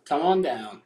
Come on down.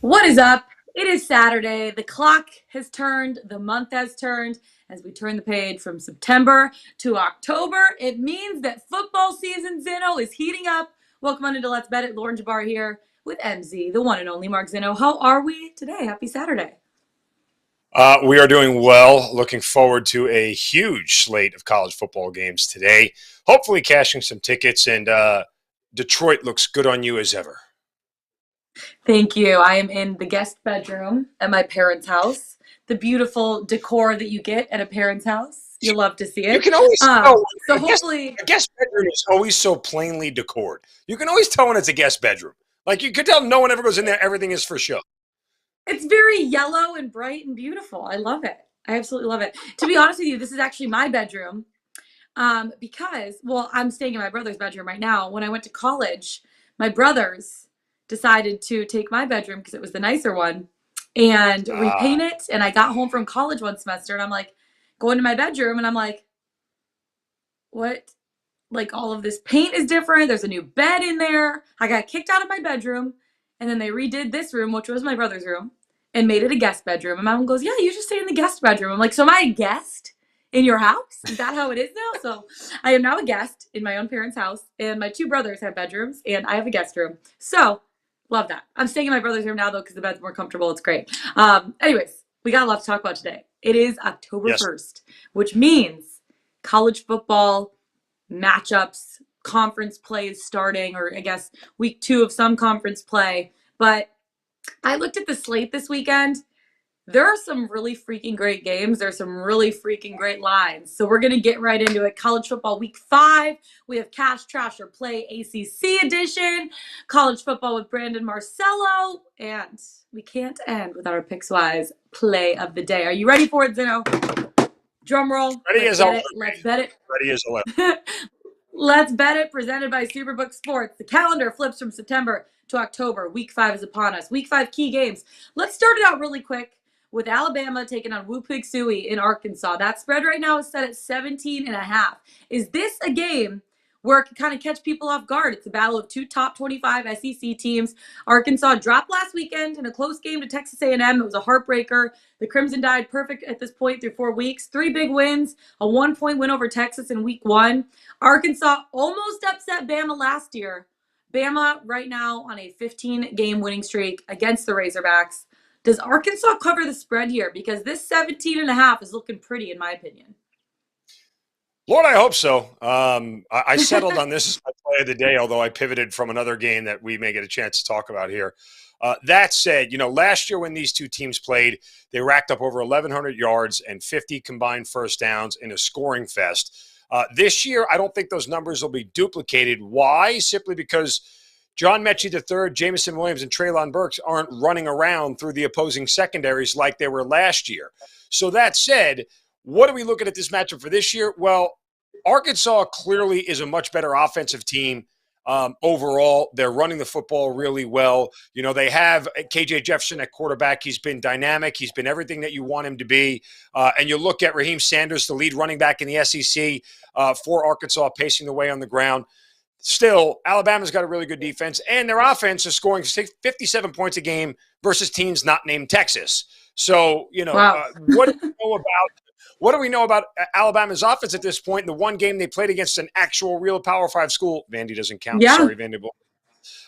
What is up? It is Saturday. The clock has turned. The month has turned. As we turn the page from September to October, it means that football season, Zeno, is heating up. Welcome on into Let's Bet It. Lauren Jabbar here with MZ, the one and only Mark Zeno. How are we today? Happy Saturday. We are doing well. Looking forward to a huge slate of college football games today. Hopefully cashing some tickets, and Detroit looks good on you as ever. Thank you. I am in the guest bedroom at my parents' house. The beautiful decor that you get at a parent's house. You love to see it. You can always tell. So hopefully, a guest bedroom is always so plainly decored. You can always tell when it's a guest bedroom. Like, you could tell no one ever goes in there. Everything is for show. it's very yellow and bright and beautiful. I love it. I absolutely love it. To be honest with you, this is actually my bedroom because, well, I'm staying in my brother's bedroom right now. When I went to college, my brothers decided to take my bedroom because it was the nicer one and repaint it. And I got home from college one semester and I'm like going to my bedroom and I'm like, what? Like, all of this paint is different. There's a new bed in there. I got kicked out of my bedroom and then they redid this room, which was my brother's room, and made it a guest bedroom. And my mom goes, yeah, you just stay in the guest bedroom. I'm like, so am I a guest in your house? Is that how it is now? So I am now a guest in my own parents' house, and my two brothers have bedrooms, and I have a guest room. So love that. I'm staying in my brother's room now, though, because the bed's more comfortable. It's great. Anyways, we got a lot to talk about today. It is October 1st, which means college football matchups, conference play is starting, or I guess week 2 of some conference play. But I looked at the slate this weekend. There are some really freaking great games. There's some really freaking great lines. So we're going to get right into it. College football week 5. We have Cash, Trash, or Play ACC edition. College football with Brandon Marcello. And we can't end with our Pickswise play of the day. Are you ready for it, Zeno? Drum roll. Ready as always. Let's bet it. Ready as always. Let's Bet It, presented by Superbook Sports. The calendar flips from September to October. Week 5 is upon us. Week 5 key games. Let's start it out really quick with Alabama taking on Whoopig in Arkansas. That spread right now is set at 17.5. Is this a game where it can kind of catch people off guard? It's a battle of 2 top 25 SEC teams. Arkansas dropped last weekend in a close game to Texas A&M. It was a heartbreaker. The Crimson died perfect at this point through 4 weeks. 3 big wins, a 1-point win over Texas in week 1. Arkansas almost upset Bama last year. Bama right now on a 15-game winning streak against the Razorbacks. Does Arkansas cover the spread here? Because this 17.5 is looking pretty, in my opinion. Lord, I hope so. I settled on this as my play of the day, although I pivoted from another game that we may get a chance to talk about here. That said, last year when these two teams played, they racked up over 1,100 yards and 50 combined first downs in a scoring fest. This year, I don't think those numbers will be duplicated. Why? Simply because John Mechie III, Jamison Williams, and Treylon Burks aren't running around through the opposing secondaries like they were last year. So that said, what are we looking at this matchup for this year? Well, Arkansas clearly is a much better offensive team overall. They're running the football really well. They have KJ Jefferson at quarterback. He's been dynamic. He's been everything that you want him to be. And you look at Raheem Sanders, the lead running back in the SEC for Arkansas, pacing the way on the ground. Still, Alabama's got a really good defense, and their offense is scoring 57 points a game versus teams not named Texas. So, Wow. what do we know about Alabama's offense at this point? In the one game they played against an actual real Power 5 school, Vandy doesn't count. Yeah. Sorry, Vanderbilt.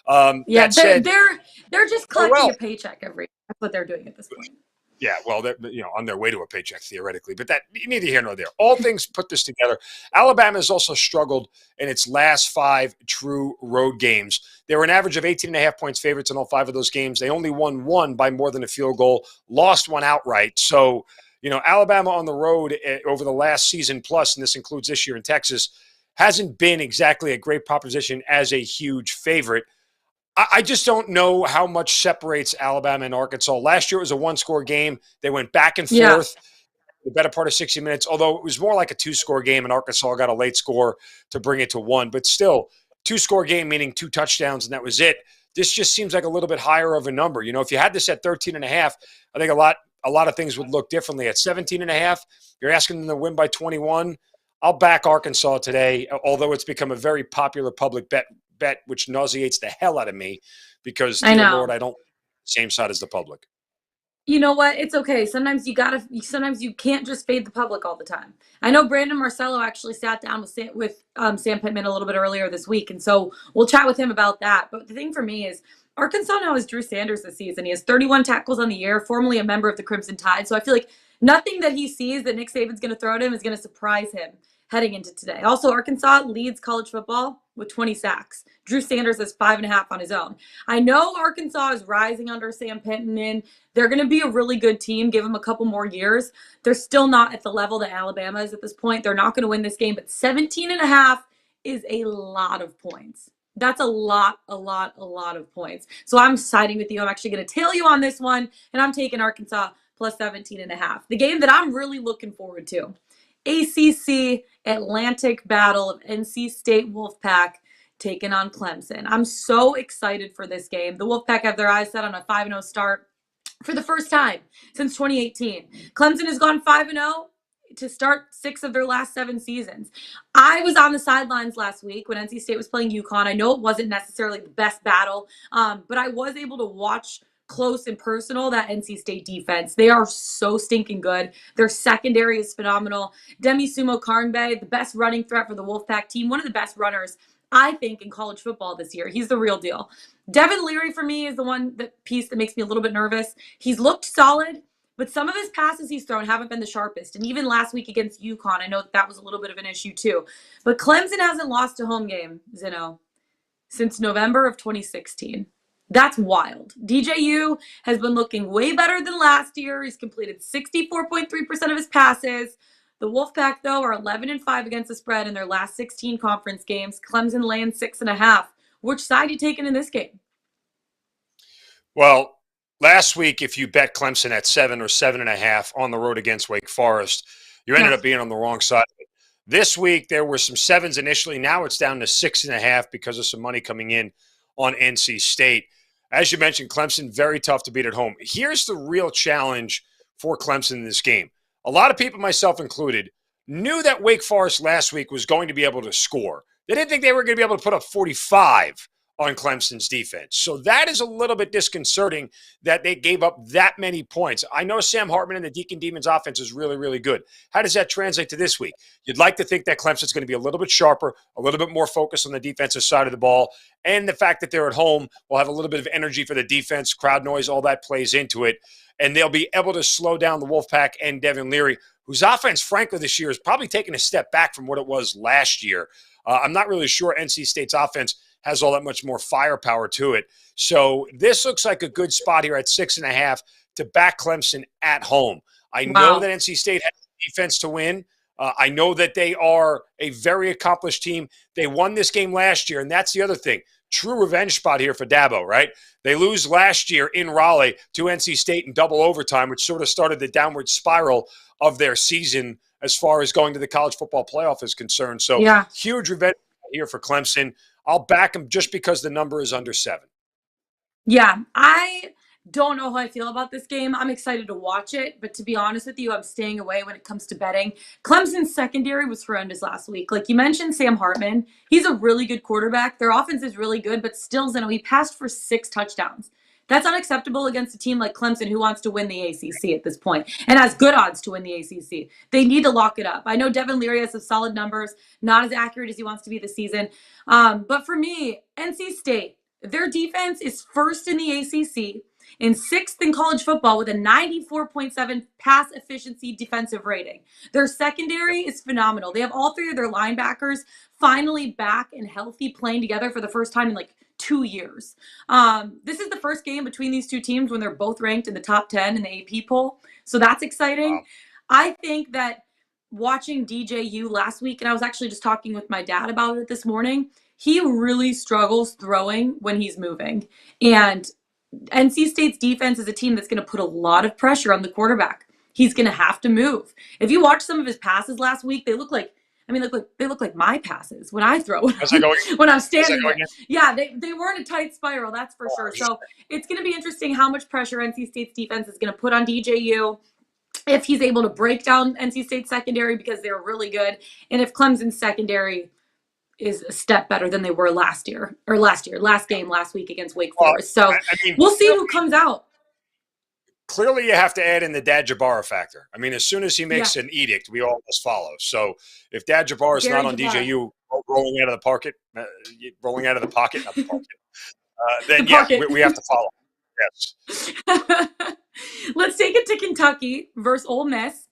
Yeah. That said, They're just collecting a paycheck every. That's what they're doing at this point. Yeah, well, they're on their way to a paycheck theoretically, but that neither here nor there. All things put this together. Alabama has also struggled in its last 5 true road games. They were an average of 18.5 points favorites in all 5 of those games. They only won 1 by more than a field goal, lost 1 outright. So, Alabama on the road over the last season plus, and this includes this year in Texas, hasn't been exactly a great proposition as a huge favorite. I just don't know how much separates Alabama and Arkansas. Last year it was a 1-score game. They went back and forth the better part of 60 minutes, although it was more like a 2-score game, and Arkansas got a late score to bring it to 1. But still, 2-score game, meaning 2 touchdowns, and that was it. This just seems like a little bit higher of a number. If you had this at 13.5, I think a lot of things would look differently. At 17.5, you're asking them to win by 21. I'll back Arkansas today, although it's become a very popular public bet, which nauseates the hell out of me because, dear Lord, I don't same side as the public. You know what? It's okay. Sometimes you can't just fade the public all the time. I know Brandon Marcello actually sat down with Sam Pittman a little bit earlier this week, and so we'll chat with him about that. But the thing for me is Arkansas now has Drew Sanders this season. He has 31 tackles on the year, formerly a member of the Crimson Tide. So I feel like nothing that he sees that Nick Saban's going to throw at him is going to surprise him heading into today. Also, Arkansas leads college football with 20 sacks. Drew Sanders has 5.5 on his own. I know Arkansas is rising under Sam Pittman. They're going to be a really good team. Give them a couple more years. They're still not at the level that Alabama is at this point. They're not going to win this game, but 17.5 is a lot of points. That's a lot of points. So I'm siding with you. I'm actually going to tail you on this one, and I'm taking Arkansas plus 17.5. The game that I'm really looking forward to, ACC Atlantic battle of NC State Wolfpack taking on Clemson. I'm so excited for this game. The Wolfpack have their eyes set on a 5-0 start for the first time since 2018. Clemson has gone 5-0 to start 6 of their last 7 seasons. I was on the sidelines last week when NC State was playing UConn. I know it wasn't necessarily the best battle, but I was able to watch close and personal that NC State defense. They are so stinking good. Their secondary is phenomenal. Demi Sumo Karngbe, the best running threat for the Wolfpack team, one of the best runners, I think, in college football this year. He's the real deal. Devin Leary, for me, is the piece that makes me a little bit nervous. He's looked solid, but some of his passes he's thrown haven't been the sharpest. And even last week against UConn, I know that was a little bit of an issue too. But Clemson hasn't lost a home game, Zeno, since November of 2016. That's wild. DJU has been looking way better than last year. He's completed 64.3% of his passes. The Wolfpack, though, are 11-5 against the spread in their last 16 conference games. Clemson laying 6.5. Which side are you taking in this game? Well, last week, if you bet Clemson at 7 or 7.5 on the road against Wake Forest, you ended up being on the wrong side. This week, there were some 7s initially. Now it's down to 6.5 because of some money coming in on NC State. As you mentioned, Clemson, very tough to beat at home. Here's the real challenge for Clemson in this game. A lot of people, myself included, knew that Wake Forest last week was going to be able to score. They didn't think they were going to be able to put up 45 on Clemson's defense. So that is a little bit disconcerting that they gave up that many points. I know Sam Hartman and the Deacon Demons offense is really, really good. How does that translate to this week? You'd like to think that Clemson's going to be a little bit sharper, a little bit more focused on the defensive side of the ball, and the fact that they're at home will have a little bit of energy for the defense, crowd noise, all that plays into it. And they'll be able to slow down the Wolfpack and Devin Leary, whose offense, frankly, this year is probably taking a step back from what it was last year. I'm not really sure NC State's offense has all that much more firepower to it. So this looks like a good spot here at 6.5 to back Clemson at home. I know that NC State has defense to win. I know that they are a very accomplished team. They won this game last year, and that's the other thing. True revenge spot here for Dabo, right? They lose last year in Raleigh to NC State in double overtime, which sort of started the downward spiral of their season as far as going to the college football playoff is concerned. So huge revenge here for Clemson. I'll back them just because the number is under 7. Yeah, I Don't know how I feel about this game. I'm excited to watch it, but to be honest with you, I'm staying away when it comes to betting. Clemson's secondary was horrendous last week. Like you mentioned, Sam Hartman, he's a really good quarterback. Their offense is really good, but still, Zeno, he passed for 6 touchdowns. That's unacceptable against a team like Clemson who wants to win the ACC at this point and has good odds to win the ACC. They need to lock it up. I know Devin Leary has some solid numbers, not as accurate as he wants to be this season. But for me, NC State, their defense is first in the ACC and 6th in college football with a 94.7 pass efficiency defensive rating. Their secondary is phenomenal. They have all 3 of their linebackers finally back and healthy, playing together for the first time in like 2 years. This is the first game between these two teams when they're both ranked in the top 10 in the AP poll. So that's exciting. Wow. I think that watching DJU last week, and I was actually just talking with my dad about it this morning, he really struggles throwing when he's moving. And NC State's defense is a team that's going to put a lot of pressure on the quarterback. He's going to have to move. If you watch some of his passes last week, they look like, they look like my passes when I throw when I'm standing there. Yeah, they were in a tight spiral, that's for sure. So it's going to be interesting how much pressure NC State's defense is going to put on DJU, if he's able to break down NC State's secondary because they're really good, and if Clemson's secondary is a step better than they were last week last week against Wake Forest. So we'll see who comes out. Clearly, you have to add in the Dad Jabara factor. I mean, as soon as he makes an edict, we all must follow. So if Dad Jabara is not on DJU rolling out of the pocket, not the pocket, then we have to follow. Yes. Let's take it to Kentucky versus Ole Miss.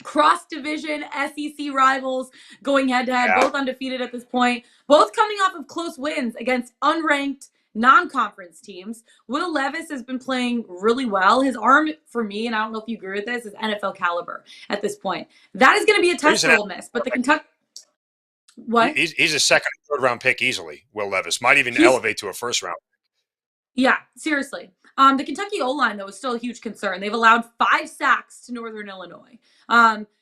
Cross-division SEC rivals going head-to-head, both undefeated at this point, both coming off of close wins against unranked non-conference teams. Will Levis has been playing really well. His arm, for me, and I don't know if you agree with this, is NFL caliber at this point. That is going to be a test for Ole Miss, but the Kentucky... What? He's a second or third round pick easily, Will Levis. Might even elevate to a first round. Yeah, seriously. The Kentucky O-line, though, is still a huge concern. They've allowed 5 sacks to Northern Illinois.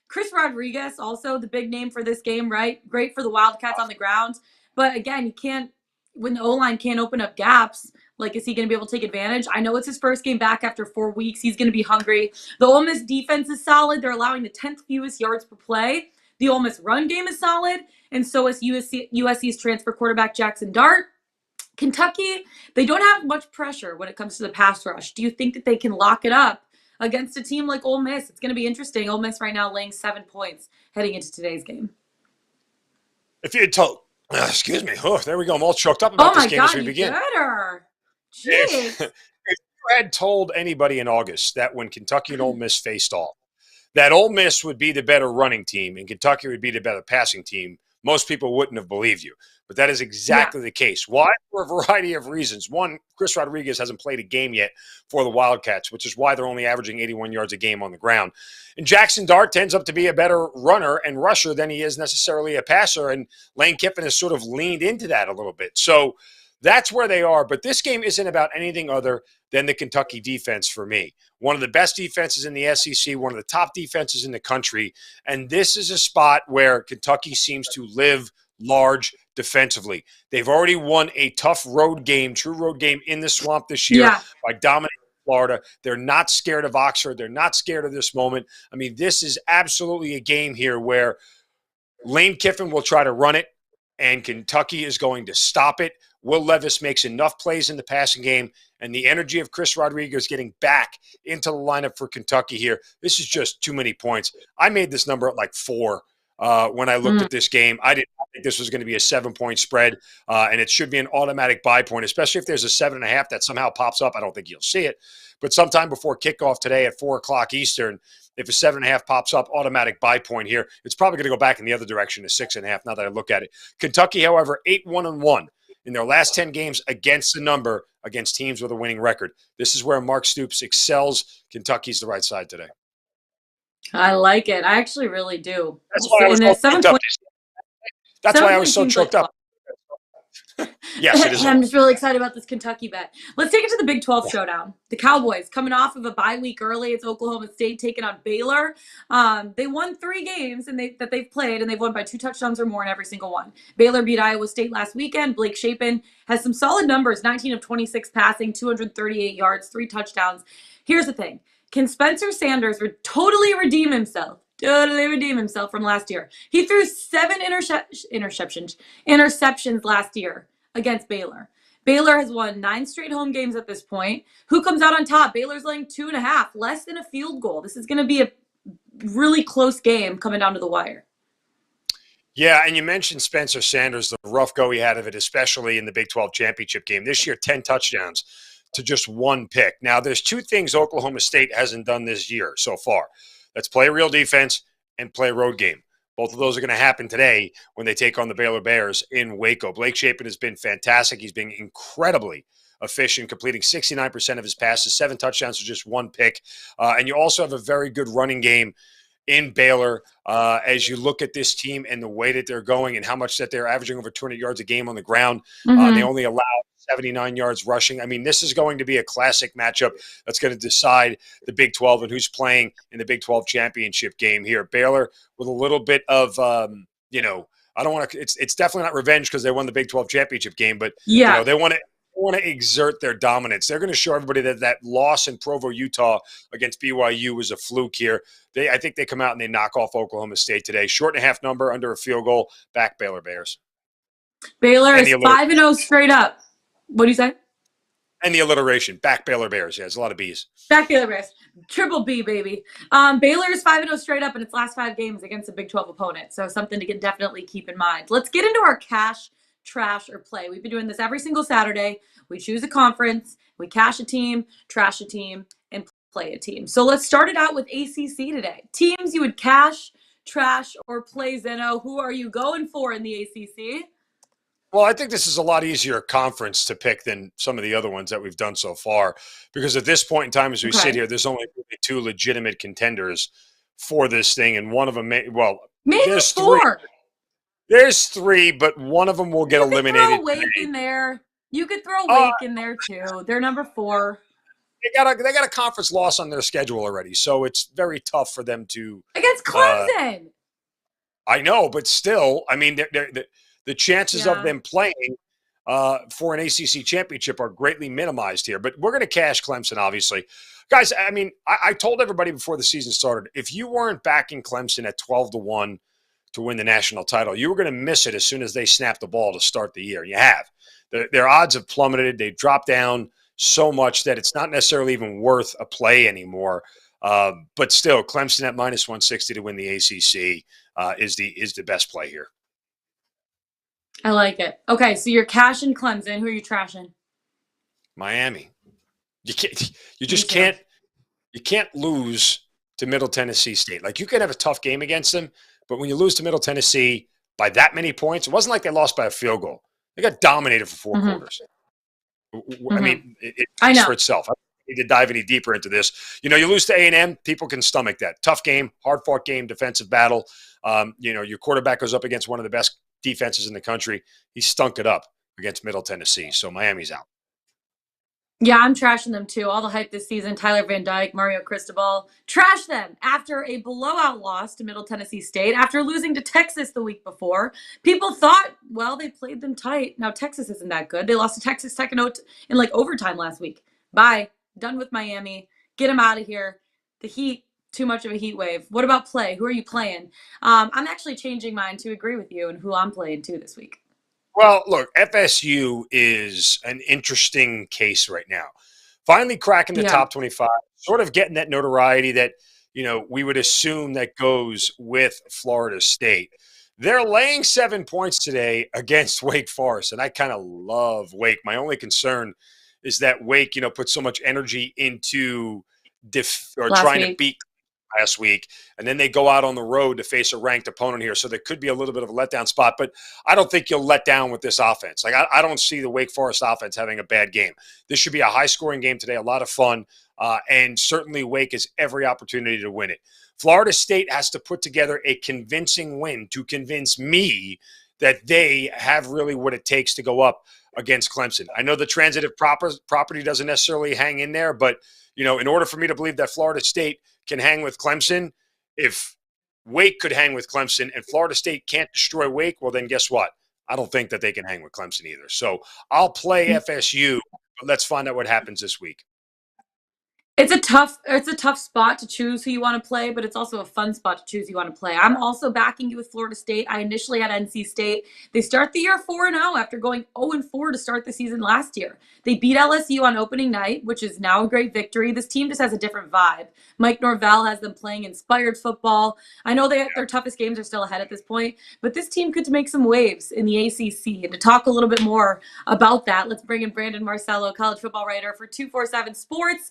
Chris Rodriguez, also the big name for this game, right? Great for the Wildcats on the ground. But again, you can't, when the O-line can't open up gaps, like, is he going to be able to take advantage? I know it's his first game back after 4 weeks. He's going to be hungry. The Ole Miss defense is solid. They're allowing the 10th fewest yards per play. The Ole Miss run game is solid, and so is USC's transfer quarterback Jackson Dart. Kentucky, they don't have much pressure when it comes to the pass rush. Do you think that they can lock it up against a team like Ole Miss? It's going to be interesting. Ole Miss right now laying 7 points heading into today's game. If you had told, excuse me, there we go. I'm all choked up about this game as we begin. If you had told anybody in August that when Kentucky and Ole Miss faced off, that Ole Miss would be the better running team and Kentucky would be the better passing team, most people wouldn't have believed you. But that is exactly the case. Why? For a variety of reasons. One, Chris Rodriguez hasn't played a game yet for the Wildcats, which is why they're only averaging 81 yards a game on the ground. And Jackson Dart tends up to be a better runner and rusher than he is necessarily a passer, and Lane Kiffin has sort of leaned into that a little bit. So that's where they are. But this game isn't about anything other than the Kentucky defense for me. One of the best defenses in the SEC, one of the top defenses in the country. And this is a spot where Kentucky seems to live large defensively. They've already won a tough road game, true road game in the Swamp this year by dominating Florida. They're not scared of Oxford. They're not scared of this moment. I mean, this is absolutely a game here where Lane Kiffin will try to run it, and Kentucky is going to stop it. Will Levis makes enough plays in the passing game, and the energy of Chris Rodriguez getting back into the lineup for Kentucky here. This is just too many points. I made this number at like 4 when I looked at this game. I did not think this was going to be a 7-point spread, and it should be an automatic buy point, especially if there's a 7.5 that somehow pops up. I don't think you'll see it, but sometime before kickoff today at 4 o'clock Eastern, if a 7.5 pops up, automatic buy point here. It's probably going to go back in the other direction to 6.5 now that I look at it. Kentucky, however, 8-1-1 in their last 10 games against the number against teams with a winning record. This is where Mark Stoops excels. Kentucky's the right side today. I like it. I actually really do. That's why I was so choked up. That's why I was so choked up. Yes, it is a I'm lot. just really excited about this Kentucky bet. Let's take it to the Big 12 showdown. The Cowboys coming off of a bye week early. It's Oklahoma State taking on Baylor. They won 3 games that they've played, and they've won by 2 touchdowns or more in every single one. Baylor beat Iowa State last weekend. Blake Shapen has some solid numbers, 19 of 26 passing, 238 yards, 3 touchdowns. Here's the thing. Can Spencer Sanders totally redeem himself? Totally redeem himself from last year. He threw 7 interceptions last year against Baylor. Baylor has won 9 straight home games at this point. Who comes out on top? Baylor's laying 2.5, less than a field goal. This is going to be a really close game coming down to the wire. Yeah, and you mentioned Spencer Sanders, the rough go he had of it, especially in the Big 12 championship game. This year, 10 touchdowns to just 1 pick. Now, there's 2 things Oklahoma State hasn't done this year so far. Let's play real defense and play a road game. Both of those are going to happen today when they take on the Baylor Bears in Waco. Blake Shapen has been fantastic. He's been incredibly efficient, completing 69% of his passes, 7 touchdowns to just 1 pick. And you also have a very good running game in Baylor as you look at this team and the way that they're going and how much that they're averaging over 200 yards a game on the ground. They only allow 79 yards rushing. I mean, this is going to be a classic matchup that's going to decide the Big 12 and who's playing in the Big 12 championship game here. Baylor with a little bit of, I don't want to, it's definitely not revenge because they won the Big 12 championship game, but they want to exert their dominance. They're going to show everybody that loss in Provo, Utah against BYU was a fluke here. I think they come out and they knock off Oklahoma State today. Short and a half number, under a field goal, back Baylor Bears. Baylor is 5-0 straight up. What do you say? And the alliteration, back Baylor Bears. Yeah, there's a lot of B's. Back Baylor Bears. Triple B, baby. Baylor is 5-0 straight up in its last 5 games against a Big 12 opponent. So something to definitely keep in mind. Let's get into our cash, trash, or play. We've been doing this every single Saturday. We choose a conference, we cash a team, trash a team, and play a team. So let's start it out with ACC today. Teams you would cash, trash, or play, Zeno. Who are you going for in the ACC? Well, I think this is a lot easier conference to pick than some of the other ones that we've done so far, because at this point in time, as we sit here, there's only really 2 legitimate contenders for this thing, and one of them maybe there's 4. 3. There's 3, but one of them will get eliminated. Throw Wake in there. You could throw Wake in there too. They're number 4. They got a conference loss on their schedule already, so it's very tough for them to against Clemson. I know, but still, I mean, the chances of them playing for an ACC championship are greatly minimized here. But we're going to cash Clemson, obviously. Guys, I mean, I told everybody before the season started, if you weren't backing Clemson at 12-1 to win the national title, you were going to miss it as soon as they snapped the ball to start the year. You have. Their odds have plummeted. They've dropped down so much that it's not necessarily even worth a play anymore. But still, Clemson at -160 to win the ACC is the best play here. I like it. Okay, so you're cashing Clemson. Who are you trashing? Miami. You can't lose to Middle Tennessee State. Like, you can have a tough game against them, but when you lose to Middle Tennessee by that many points, it wasn't like they lost by a field goal. They got dominated for 4 quarters. I mean, it speaks for itself. I don't need to dive any deeper into this. You lose to A&M, people can stomach that. Tough game, hard-fought game, defensive battle. Your quarterback goes up against one of the best defenses in the country. He stunk it up against Middle Tennessee, so Miami's out. Yeah, I'm trashing them too. All the hype this season, Tyler Van Dyke, Mario Cristobal, trash them after a blowout loss to Middle Tennessee State, after losing to Texas the week before. People thought, well, they played them tight. Now Texas isn't that good. They lost to Texas Tech in overtime last week. Bye. Done with Miami. Get them out of here. The Heat, too much of a heat wave. What about play? Who are you playing? I'm actually changing mine to agree with you and who I'm playing too this week. Well, look, FSU is an interesting case right now. Finally cracking the top 25, sort of getting that notoriety that, we would assume that goes with Florida State. They're laying 7 points today against Wake Forest, and I kind of love Wake. My only concern is that Wake, put so much energy into trying to beat last week, and then they go out on the road to face a ranked opponent here, so there could be a little bit of a letdown spot, but I don't think you'll let down with this offense. Like, I don't see the Wake Forest offense having a bad game. This should be a high-scoring game today, a lot of fun, and certainly Wake has every opportunity to win it. Florida State has to put together a convincing win to convince me that they have really what it takes to go up against Clemson. I know the transitive property doesn't necessarily hang in there, but in order for me to believe that Florida State can hang with Clemson, if Wake could hang with Clemson and Florida State can't destroy Wake, well, then guess what? I don't think that they can hang with Clemson either. So I'll play FSU, but let's find out what happens this week. It's a tough spot to choose who you want to play, but it's also a fun spot to choose who you want to play. I'm also backing you with Florida State. I initially had NC State. They start the year 4-0 after going 0-4 to start the season last year. They beat LSU on opening night, which is now a great victory. This team just has a different vibe. Mike Norvell has them playing inspired football. I know their toughest games are still ahead at this point, but this team could make some waves in the ACC. And to talk a little bit more about that, let's bring in Brandon Marcello, college football writer for 247 Sports.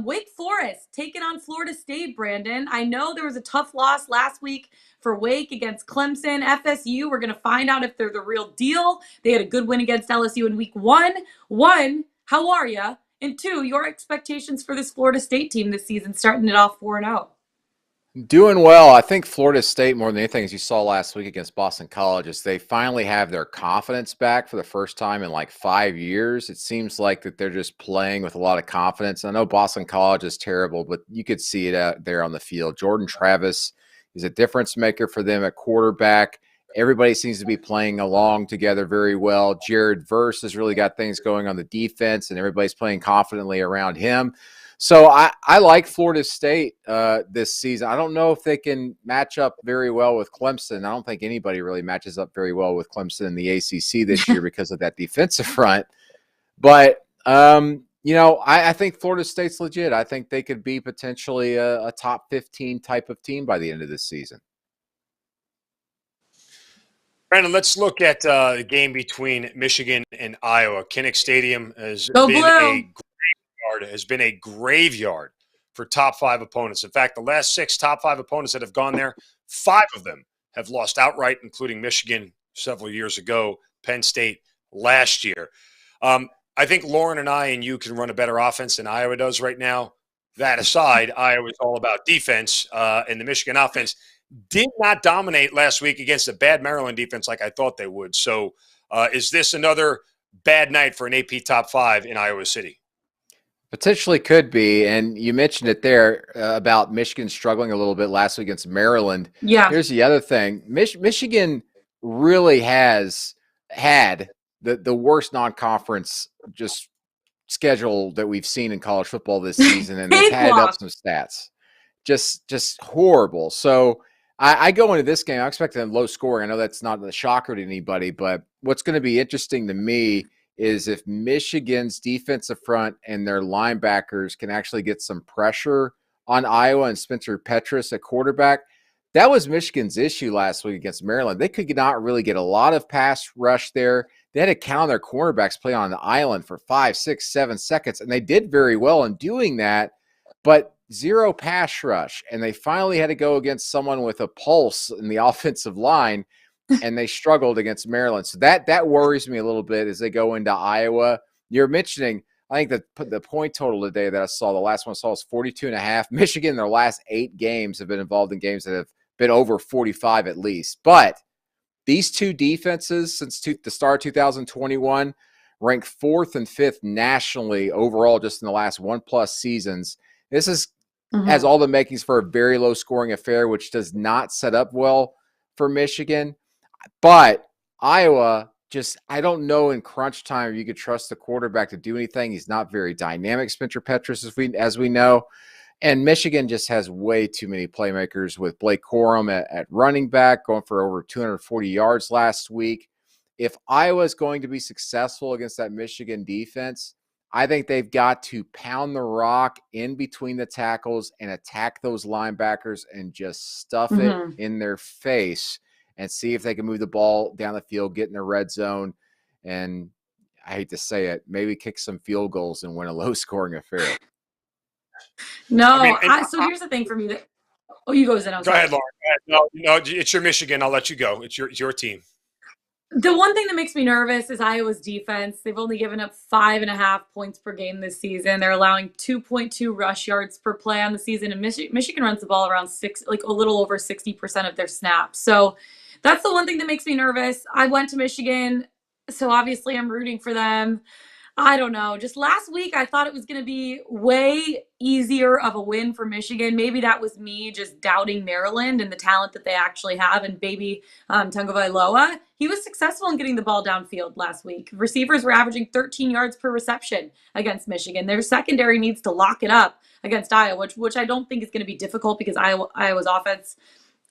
Wake Forest taking on Florida State, Brandon. I know there was a tough loss last week for Wake against Clemson. FSU, we're going to find out if they're the real deal. They had a good win against LSU in week one. One, how are you? And two, your expectations for this Florida State team this season, starting it off 4-0. Doing well. I think Florida State, more than anything, as you saw last week against Boston College, is they finally have their confidence back for the first time in like 5 years. It seems like that they're just playing with a lot of confidence. I know Boston College is terrible, but you could see it out there on the field. Jordan Travis is a difference maker for them at quarterback. Everybody seems to be playing along together very well. Jared Verse has really got things going on the defense, and everybody's playing confidently around him. So I like Florida State this season. I don't know if they can match up very well with Clemson. I don't think anybody really matches up very well with Clemson in the ACC this year because of that defensive front. But, I think Florida State's legit. I think they could be potentially a top 15 type of team by the end of this season. Brandon, let's look at the game between Michigan and Iowa. Kinnick Stadium has been a graveyard for top 5 opponents. In fact, the last 6 top 5 opponents that have gone there, 5 of them have lost outright, including Michigan several years ago, Penn State last year. I think Lauren and I and you can run a better offense than Iowa does right now. That aside, Iowa's all about defense, and the Michigan offense did not dominate last week against a bad Maryland defense like I thought they would. So is this another bad night for an AP top 5 in Iowa City? Potentially could be, and you mentioned it there about Michigan struggling a little bit last week against Maryland. Yeah. Here's the other thing. Michigan really has had the worst non-conference just schedule that we've seen in college football this season, and they've had up some stats. Just horrible. So I go into this game, I'm expecting low scoring. I know that's not a shocker to anybody, but what's going to be interesting to me is if Michigan's defensive front and their linebackers can actually get some pressure on Iowa and Spencer Petras at quarterback. That was Michigan's issue last week against Maryland. They could not really get a lot of pass rush there. They had to count on their cornerbacks play on the island for 5, 6, 7 seconds, and they did very well in doing that, but zero pass rush. And they finally had to go against someone with a pulse in the offensive line, and they struggled against Maryland. So that worries me a little bit as they go into Iowa. You're mentioning, I think the point total today that I saw, the last one I saw was 42.5. Michigan, their last 8 games have been involved in games that have been over 45 at least. But these two defenses since the start of 2021 ranked 4th and 5th nationally overall just in the last 1+ seasons. This has all the makings for a very low scoring affair, which does not set up well for Michigan. But Iowa, I don't know in crunch time if you could trust the quarterback to do anything. He's not very dynamic, Spencer Petras, as we know. And Michigan just has way too many playmakers with Blake Corum at running back, going for over 240 yards last week. If Iowa is going to be successful against that Michigan defense, I think they've got to pound the rock in between the tackles and attack those linebackers and just stuff it in their face and see if they can move the ball down the field, get in the red zone, and I hate to say it, maybe kick some field goals and win a low-scoring affair. No, so here's the thing for me. You go, Zen. Go ahead, Lauren. No, it's your Michigan. I'll let you go. It's your team. The one thing that makes me nervous is Iowa's defense. They've only given up 5.5 points per game this season. They're allowing 2.2 rush yards per play on the season, and Michigan runs the ball around a little over 60% of their snaps. So That's the one thing that makes me nervous. I went to Michigan, so obviously I'm rooting for them. I don't know. Just last week, I thought it was going to be way easier of a win for Michigan. Maybe that was me just doubting Maryland and the talent that they actually have. And baby Tagovailoa, he was successful in getting the ball downfield last week. Receivers were averaging 13 yards per reception against Michigan. Their secondary needs to lock it up against Iowa, which I don't think is going to be difficult because Iowa's offense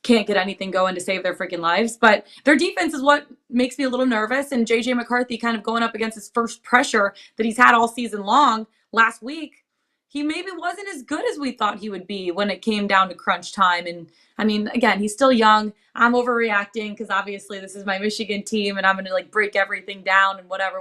can't get anything going to save their freaking lives. But their defense is what makes me a little nervous. And JJ McCarthy kind of going up against his first pressure that he's had all season long last week. He maybe wasn't as good as we thought he would be when it came down to crunch time. And I mean, again, he's still young. I'm overreacting because obviously this is my Michigan team and I'm going to like break everything down and whatever.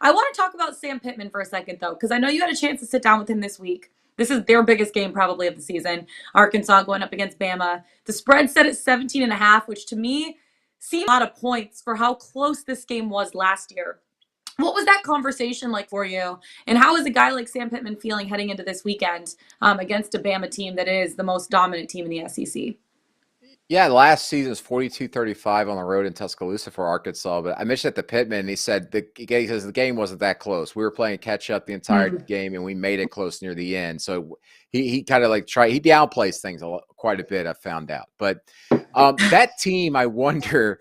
I want to talk about Sam Pittman for a second though, because I know you had a chance to sit down with him this week. This is their biggest game probably of the season. Arkansas going up against Bama. The spread set at 17.5, which to me seemed a lot of points for how close this game was last year. What was that conversation like for you? And how is a guy like Sam Pittman feeling heading into this weekend against a Bama team that is the most dominant team in the SEC? Yeah, last season's 42-35 on the road in Tuscaloosa for Arkansas. But I mentioned that to Pittman, and he said the game wasn't that close. We were playing catch up the entire game, and we made it close near the end. So he kind of like he downplays things quite a bit, I've found out. But that team, I wonder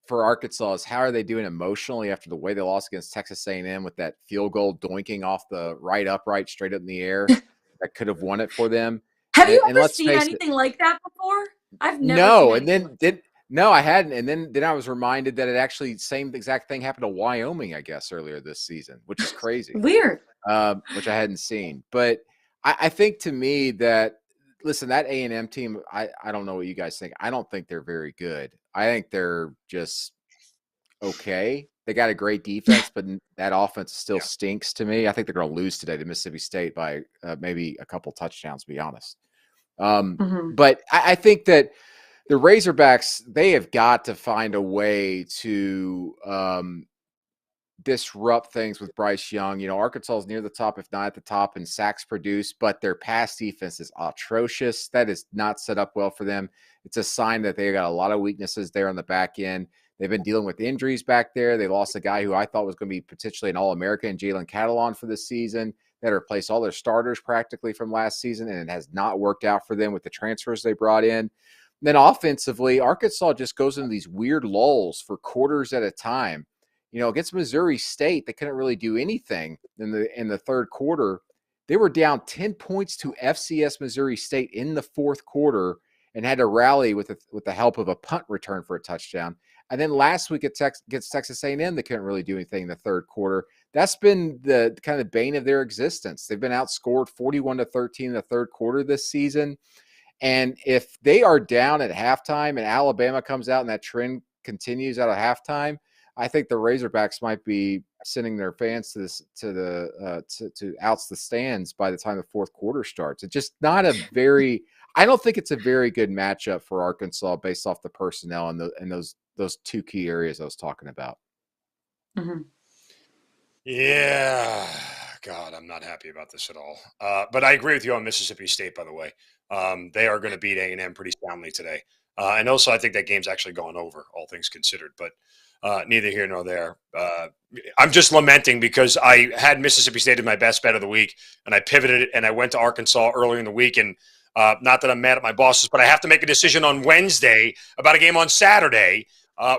for Arkansas is how are they doing emotionally after the way they lost against Texas A&M with that field goal doinking off the right upright straight up in the air that could have won it for them. Have you ever seen anything like that before? I've never seen anything. No, I hadn't. And then I was reminded that it actually same exact thing happened to Wyoming, I guess, earlier this season, which is crazy. Weird. Which I hadn't seen. But I think to me that, listen, that A&M team, I don't know what you guys think. I don't think they're very good. I think they're just okay. They got a great defense, but that offense still stinks to me. I think they're going to lose today to Mississippi State by maybe a couple touchdowns, to be honest. But I think that the Razorbacks, they have got to find a way to disrupt things with Bryce Young. You know, Arkansas is near the top, if not at the top, in sacks produced, but their pass defense is atrocious. That is not set up well for them. It's a sign that they got a lot of weaknesses there on the back end. They've been dealing with injuries back there. They lost a guy who I thought was going to be potentially an All-American, Jalen Catalon, for this season. That replaced all their starters practically from last season, and it has not worked out for them with the transfers they brought in. And then offensively, Arkansas just goes into these weird lulls for quarters at a time. You know, against Missouri State, they couldn't really do anything in the third quarter. They were down 10 points to FCS Missouri State in the fourth quarter and had to rally with the help of a punt return for a touchdown. And then last week against Texas A&M, they couldn't really do anything in the third quarter. That's been the kind of bane of their existence. They've been outscored 41-13 in the third quarter this season. And if they are down at halftime and Alabama comes out and that trend continues out of halftime, I think the Razorbacks might be sending their fans to outs the stands by the time the fourth quarter starts. It's just not I don't think it's a very good matchup for Arkansas based off the personnel and those two key areas I was talking about. Mm-hmm. Yeah, God, I'm not happy about this at all. But I agree with you on Mississippi State, by the way. They are going to beat A&M pretty soundly today. And also, I think that game's actually gone over, all things considered. But neither here nor there. I'm just lamenting because I had Mississippi State as my best bet of the week, and I pivoted and I went to Arkansas earlier in the week. And not that I'm mad at my bosses, but I have to make a decision on Wednesday about a game on Saturday,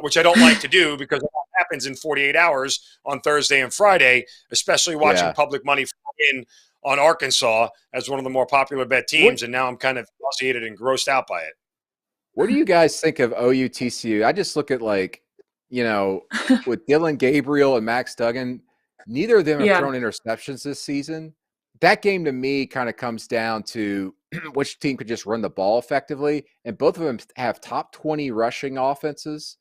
which I don't like to do because it happens in 48 hours on Thursday and Friday, especially watching public money in on Arkansas as one of the more popular bet teams. And now I'm kind of nauseated and grossed out by it. What do you guys think of OU TCU? I just look at with Dylan Gabriel and Max Duggan, neither of them have thrown interceptions this season. That game to me kind of comes down to which team could just run the ball effectively. And both of them have top 20 rushing offenses.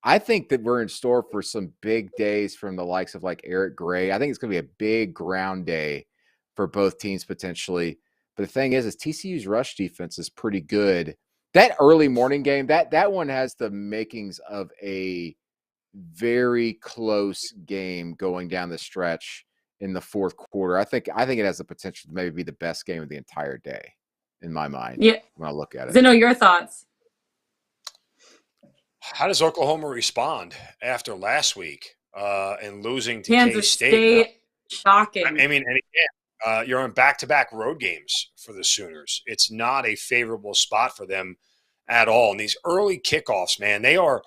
I think that we're in store for some big days from the likes of like Eric Gray. I think it's going to be a big ground day for both teams potentially. But the thing is TCU's rush defense is pretty good. That early morning game, that one has the makings of a very close game going down the stretch in the fourth quarter. I think it has the potential to maybe be the best game of the entire day in my mind. Yeah. When I look at it. Zeno, your thoughts? How does Oklahoma respond after last week and losing to Kansas K-State? Now, State, shocking. I mean, and again, you're on back-to-back road games for the Sooners. It's not a favorable spot for them at all. And these early kickoffs, man, they are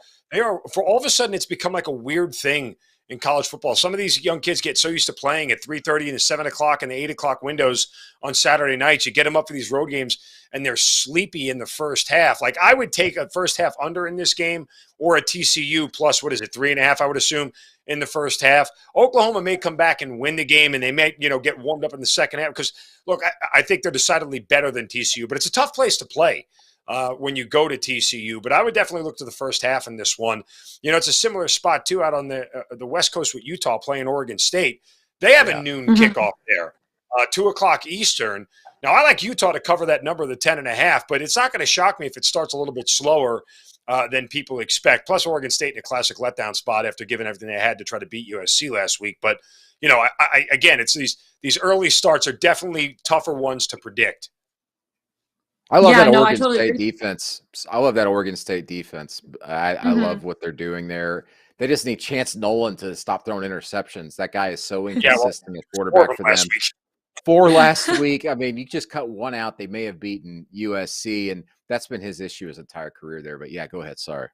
for all of a sudden it's become like a weird thing in college football. Some of these young kids get so used to playing at 3:30 and the 7 o'clock and the 8 o'clock windows on Saturday nights. You get them up for these road games and they're sleepy in the first half. Like I would take a first half under in this game or a TCU plus, 3.5, I would assume, in the first half. Oklahoma may come back and win the game and they may, get warmed up in the second half because, look, I think they're decidedly better than TCU, but it's a tough place to play. When you go to TCU, but I would definitely look to the first half in this one. It's a similar spot too out on the West Coast with Utah playing Oregon State. They have a noon kickoff there, 2 o'clock Eastern. Now I like Utah to cover that number, the 10.5, but it's not going to shock me if it starts a little bit slower than people expect. Plus Oregon State in a classic letdown spot after giving everything they had to try to beat USC last week. But again, it's these early starts are definitely tougher ones to predict. I love that Oregon State defense. I love that Oregon State defense. I love what they're doing there. They just need Chance Nolan to stop throwing interceptions. That guy is so inconsistent at quarterback for them. 4 last week. I mean, you just cut one out. They may have beaten USC, and that's been his issue his entire career there. But yeah, go ahead. Sorry.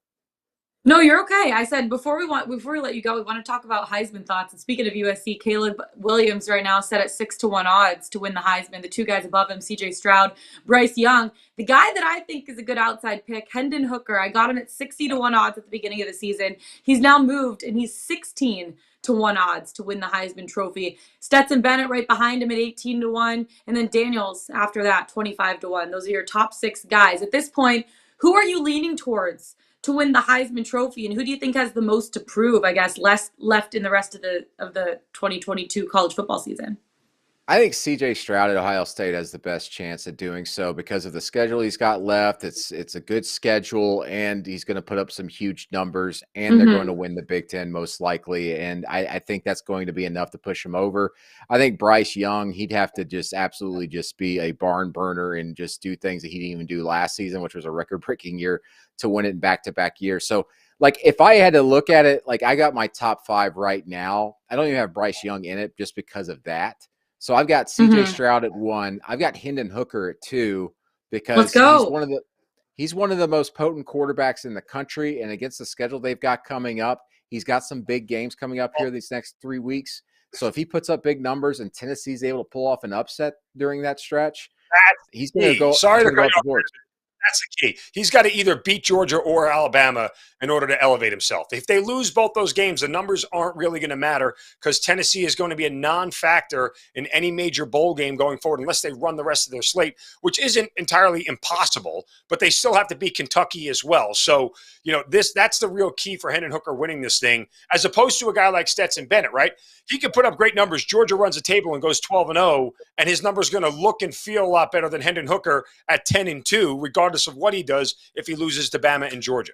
No, you're okay. I said before we let you go, we want to talk about Heisman thoughts. And speaking of USC, Caleb Williams right now set at 6-1 odds to win the Heisman. The 2 guys above him, CJ Stroud, Bryce Young. The guy that I think is a good outside pick, Hendon Hooker. I got him at 60-1 odds at the beginning of the season. He's now moved and he's 16-1 odds to win the Heisman Trophy. Stetson Bennett right behind him at 18-1, and then Daniels after that 25-1. Those are your top 6 guys at this point. Who are you leaning towards to win the Heisman Trophy, and who do you think has the most to prove, I guess, less left in the rest of the 2022 college football season? I think CJ Stroud at Ohio State has the best chance at doing so because of the schedule he's got left. It's a good schedule, and he's going to put up some huge numbers, and they're going to win the Big Ten most likely. And I think that's going to be enough to push him over. I think Bryce Young, he'd have to just absolutely just be a barn burner and just do things that he didn't even do last season, which was a record-breaking year, to win it in back-to-back years. So, like, if I had to look at it, like, I got my top 5 right now. I don't even have Bryce Young in it just because of that. So I've got CJ Stroud at 1. I've got Hendon Hooker at 2 because he's one of the most potent quarterbacks in the country, and against the schedule they've got coming up, he's got some big games coming up here these next 3 weeks. So if he puts up big numbers and Tennessee's able to pull off an upset during that stretch, he's going to go. Sorry to cut you off. That's the key. He's got to either beat Georgia or Alabama in order to elevate himself. If they lose both those games, the numbers aren't really going to matter because Tennessee is going to be a non-factor in any major bowl game going forward unless they run the rest of their slate, which isn't entirely impossible, but they still have to beat Kentucky as well. So, that's the real key for Hendon Hooker winning this thing, as opposed to a guy like Stetson Bennett, right? He could put up great numbers. Georgia runs a table and goes 12-0, and his number's going to look and feel a lot better than Hendon Hooker at 10-2, regardless of what he does if he loses to Bama and Georgia.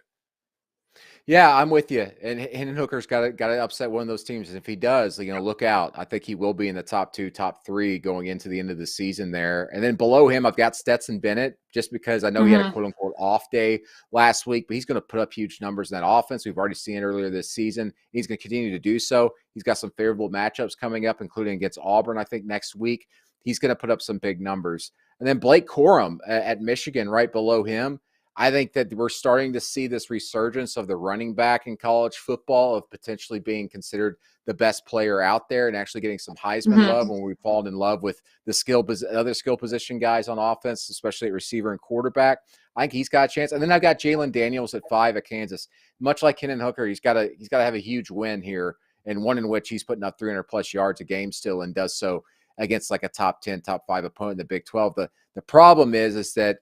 Yeah, I'm with you. And Hendon Hooker's got to upset one of those teams. And if he does, look out. I think he will be in the top 2, top 3 going into the end of the season there. And then below him, I've got Stetson Bennett, just because I know he had a quote-unquote off day last week, but he's going to put up huge numbers in that offense. We've already seen it earlier this season. He's going to continue to do so. He's got some favorable matchups coming up, including against Auburn, I think, next week. He's going to put up some big numbers. And then Blake Corum at Michigan right below him. I think that we're starting to see this resurgence of the running back in college football of potentially being considered the best player out there and actually getting some Heisman love when we've fallen in love with the other skill position guys on offense, especially at receiver and quarterback. I think he's got a chance. And then I've got Jalen Daniels at 5 at Kansas. Much like Hendon Hooker, he's got to have a huge win here, and one in which he's putting up 300+ yards a game still, and does so against like a top 10, top 5 opponent in the Big 12. The problem is that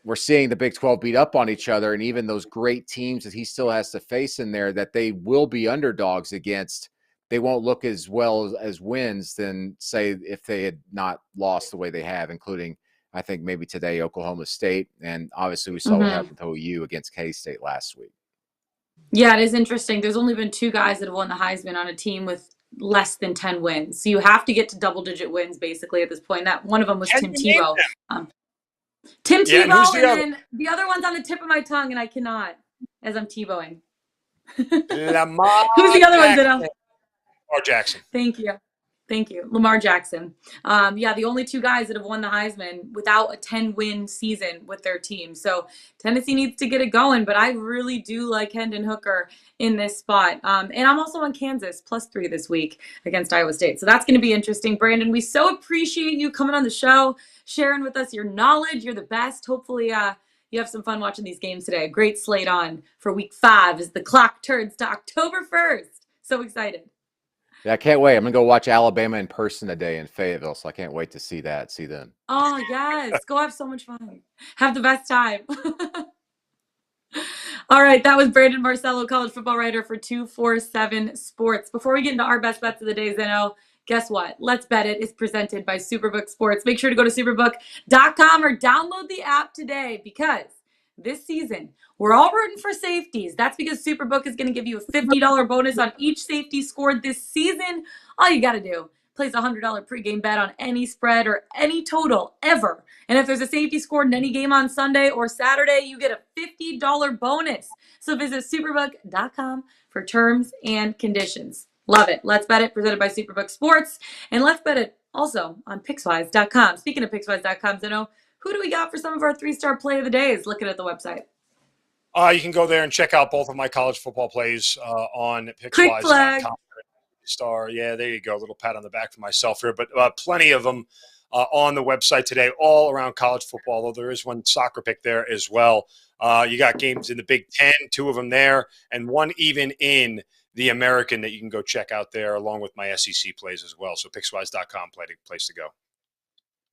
we're seeing the Big 12 beat up on each other, and even those great teams that he still has to face in there that they will be underdogs against, they won't look as well as wins than, say, if they had not lost the way they have, including, I think, maybe today, Oklahoma State. And obviously we saw what happened to OU against K-State last week. Yeah, it is interesting. There's only been 2 guys that have won the Heisman on a team with less than 10 wins. So you have to get to double-digit wins, basically, at this point. That one of them was Tim Tebow. Tim Tebow, and then the other one's on the tip of my tongue, and I cannot as I'm Tebowing. Lamar Who's the other one, Zeno? Lamar Jackson. Thank you. Thank you. Lamar Jackson. Yeah, the only two guys that have won the Heisman without a 10-win season with their team. So Tennessee needs to get it going, but I really do like Hendon Hooker in this spot. And I'm also on Kansas +3 this week against Iowa State. So that's going to be interesting. Brandon, we so appreciate you coming on the show, sharing with us your knowledge. You're the best. Hopefully you have some fun watching these games today. Great slate on for week 5 as the clock turns to October 1st. So excited. Yeah, I can't wait. I'm going to go watch Alabama in person today in Fayetteville, so I can't wait to see them. Oh, yes. Go have so much fun. Have the best time. All right, that was Brandon Marcello, college football writer for 247 Sports. Before we get into our best bets of the day, Zeno, guess what? Let's Bet It is presented by Superbook Sports. Make sure to go to superbook.com or download the app today because this season, we're all rooting for safeties. That's because Superbook is going to give you a $50 bonus on each safety scored this season. All you got to do, place a $100 pregame bet on any spread or any total ever. And if there's a safety scored in any game on Sunday or Saturday, you get a $50 bonus. So visit superbook.com for terms and conditions. Love it. Let's Bet It, presented by Superbook Sports. And let's bet it also on Pickswise.com. Speaking of Pickswise.com, Zeno, who do we got for some of our 3-star play of the days? Looking at the website. You can go there and check out both of my college football plays on Quick flag. Pickswise.com. Star. Yeah, there you go. A little pat on the back for myself here, but plenty of them on the website today, all around college football, though there is one soccer pick there as well. You got games in the Big Ten, 2 of them there, and 1 even in the American that you can go check out there, along with my SEC plays as well. So Pickswise.com, place to go.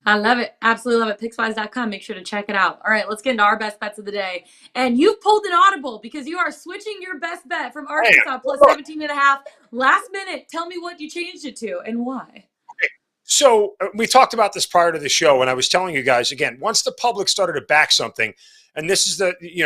I love it. Absolutely love it. Pickswise.com. Make sure to check it out. All right, let's get into our best bets of the day. And you've pulled an audible because you are switching your best bet from Arkansas +17.5 last minute. Tell me what you changed it to and why. Okay. So we talked about this prior to the show, and I was telling you guys, again, once the public started to back something, and this is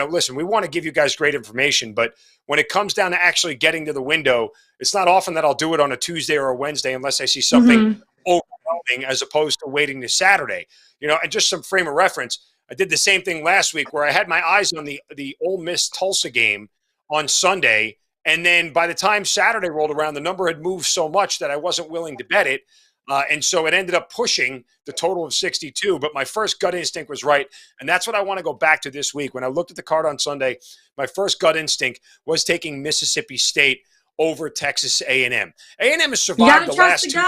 listen, we want to give you guys great information, but when it comes down to actually getting to the window, it's not often that I'll do it on a Tuesday or a Wednesday unless I see something overwhelming as opposed to waiting to Saturday. And just some frame of reference, I did the same thing last week where I had my eyes on the Ole Miss Tulsa game on Sunday, and then by the time Saturday rolled around, the number had moved so much that I wasn't willing to bet it. And so it ended up pushing the total of 62. But my first gut instinct was right. And that's what I want to go back to this week. When I looked at the card on Sunday, my first gut instinct was taking Mississippi State over Texas A&M. A&M has survived the last two.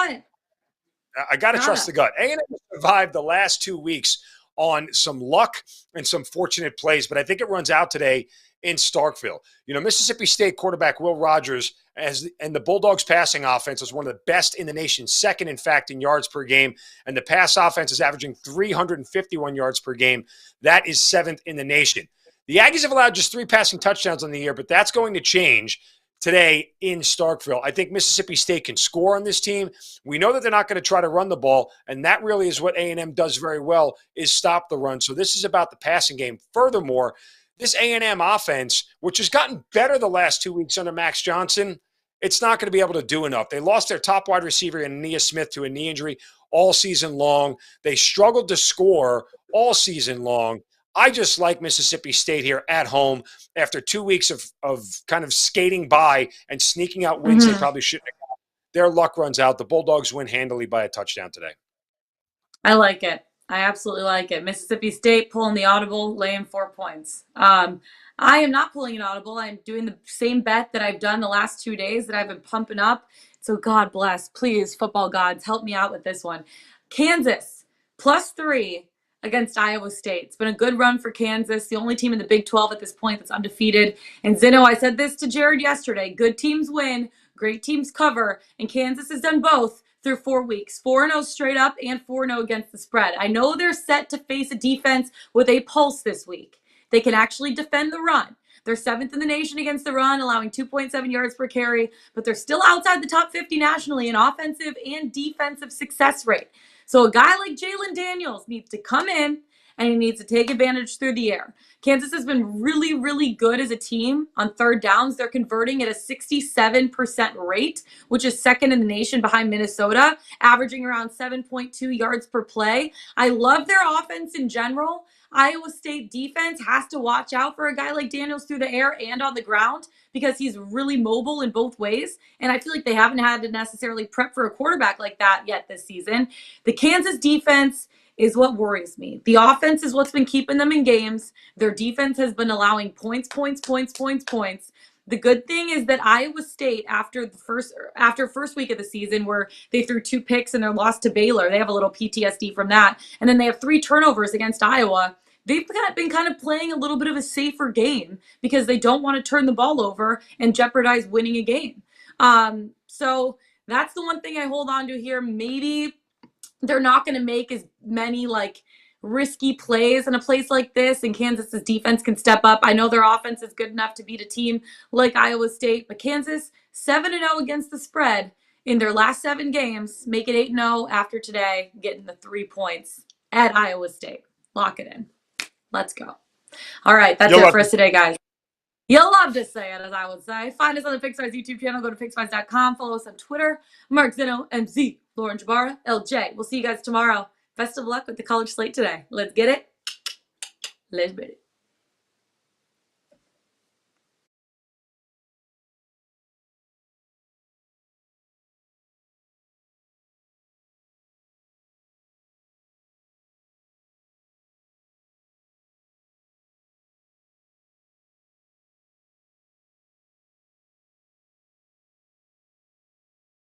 I got to trust the gut. A&M has survived the last 2 weeks on some luck and some fortunate plays. But I think it runs out today in Starkville. Mississippi State quarterback Will Rogers and the Bulldogs passing offense is one of the best in the nation, second, in fact, in yards per game. And the pass offense is averaging 351 yards per game. That is 7th in the nation. The Aggies have allowed just 3 passing touchdowns on the year, but that's going to change today in Starkville. I think Mississippi State can score on this team. We know that they're not going to try to run the ball, and that really is what A&M does very well, is stop the run. So this is about the passing game. Furthermore, this A&M offense, which has gotten better the last 2 weeks under Max Johnson, it's not going to be able to do enough. They lost their top wide receiver, Aeneas Smith, to a knee injury all season long. They struggled to score all season long. I just like Mississippi State here at home after 2 weeks of kind of skating by and sneaking out wins they probably shouldn't have got. Their luck runs out. The Bulldogs win handily by a touchdown today. I like it. I absolutely like it. Mississippi State pulling the audible, laying 4 points. I am not pulling an audible. I'm doing the same bet that I've done the last 2 days that I've been pumping up. So God bless. Please, football gods, help me out with this one. Kansas, +3 against Iowa State. It's been a good run for Kansas, the only team in the Big 12 at this point that's undefeated. And Zeno, I said this to Jared yesterday, good teams win, great teams cover, and Kansas has done both through 4 weeks, 4-0 straight up and 4-0 against the spread. I know they're set to face a defense with a pulse this week. They can actually defend the run. They're 7th in the nation against the run, allowing 2.7 yards per carry, but they're still outside the top 50 nationally in offensive and defensive success rate. So a guy like Jalen Daniels needs to come in and he needs to take advantage through the air. Kansas has been really, really good as a team on third downs. They're converting at a 67% rate, which is second in the nation behind Minnesota, averaging around 7.2 yards per play. I love their offense in general. Iowa State defense has to watch out for a guy like Daniels through the air and on the ground because he's really mobile in both ways. And I feel like they haven't had to necessarily prep for a quarterback like that yet this season. The Kansas defense is what worries me. The offense is what's been keeping them in games. Their defense has been allowing points. The good thing is that Iowa State, after first week of the season where they threw 2 picks and their loss to Baylor, they have a little PTSD from that. And then they have 3 turnovers against Iowa. They've been kind of playing a little bit of a safer game because they don't want to turn the ball over and jeopardize winning a game. So that's the one thing I hold on to here. Maybe they're not going to make as many like risky plays in a place like this, and Kansas's defense can step up. I know their offense is good enough to beat a team like Iowa State, but Kansas 7-0 against the spread in their last 7 games. Make it 8-0 after today, getting the 3 points at Iowa State. Lock it in. Let's go. All right, that's it for us today, guys. You'll love to say it, as I would say. Find us on the Pickswise YouTube channel. Go to Pickswise.com. Follow us on Twitter. Mark Zeno, MZ, Lauren Jabara, LJ. We'll see you guys tomorrow. Best of luck with the college slate today. Let's get it. Let's get it.